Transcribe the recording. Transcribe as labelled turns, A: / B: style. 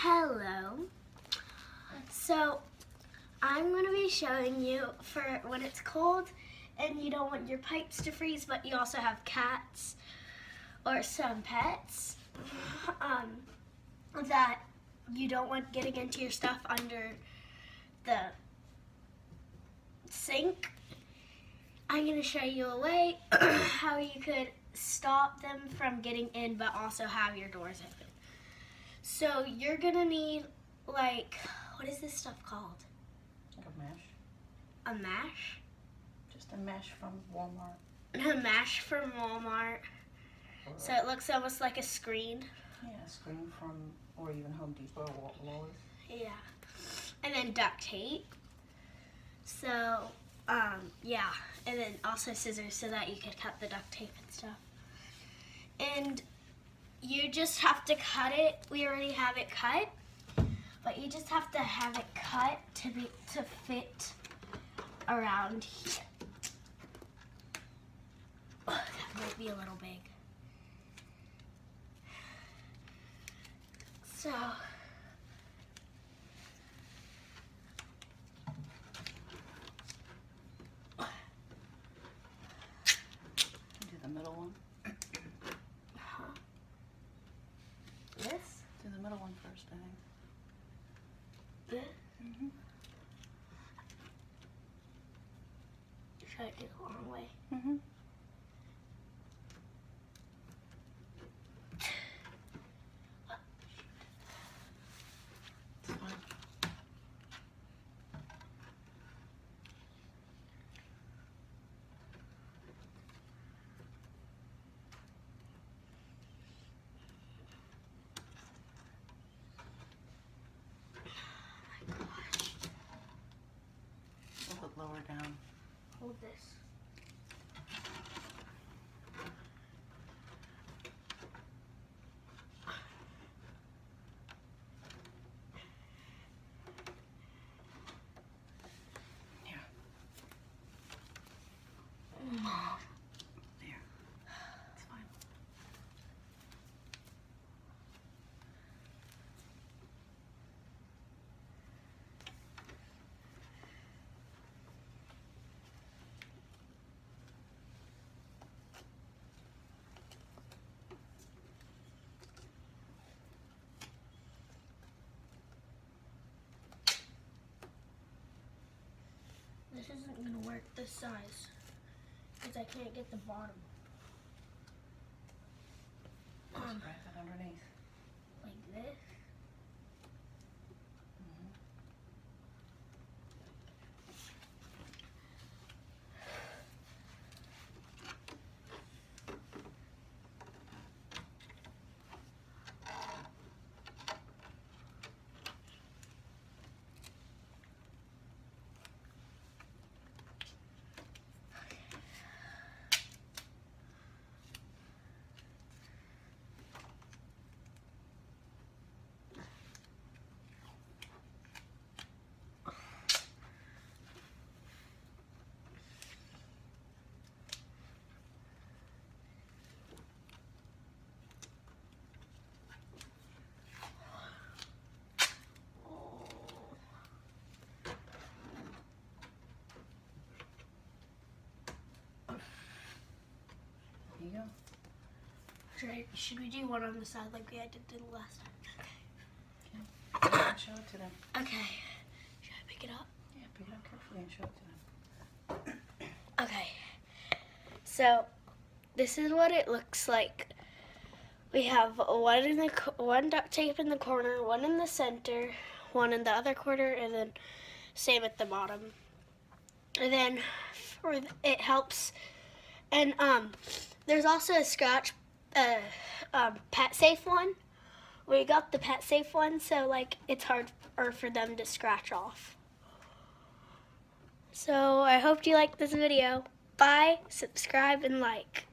A: Hello. So I'm going to be showing you for when it's cold and you don't want your pipes to freeze, but you also have cats or some pets that you don't want getting into your stuff under the sink. I'm going to show you a way how you could stop them from getting in but also have your doors open. So you're going to need, like, what is this stuff called?
B: Like a mesh.
A: A mesh?
B: Just a mesh from Walmart.
A: A mesh from Walmart. So it looks almost like a screen.
B: Yeah, a screen from, or even Home Depot or Lowe's.
A: Yeah. And then duct tape. So, yeah. And then also scissors so that you could cut the duct tape and stuff. And you just have to cut it. We already have it cut. But you just have to have it cut to fit around here. That might be a little big. So
B: Do the middle one.
A: This?
B: Do the middle one first, I think.
A: This?
B: Mm-hmm.
A: Should I do the long way?
B: Mm-hmm. It's fine. A little bit lower down.
A: Hold this.
B: Here. There. It's fine.
A: This isn't going to work this size because I can't get the bottom.
B: Just wrap it underneath.
A: Like this.
B: Mm-hmm. There you go.
A: Should we do one on the side like we did the last time?
B: Okay. Show it to them.
A: Okay. Should I pick it up?
B: Yeah, pick it up carefully and show it to them.
A: Okay. So this is what it looks like. We have one duct tape in the corner, one in the center, one in the other corner, and then same at the bottom. And then it helps. And there's also a scratch, pet safe one. We got the pet safe one, so like it's harder for them to scratch off. So I hope you liked this video. Bye, subscribe, and like.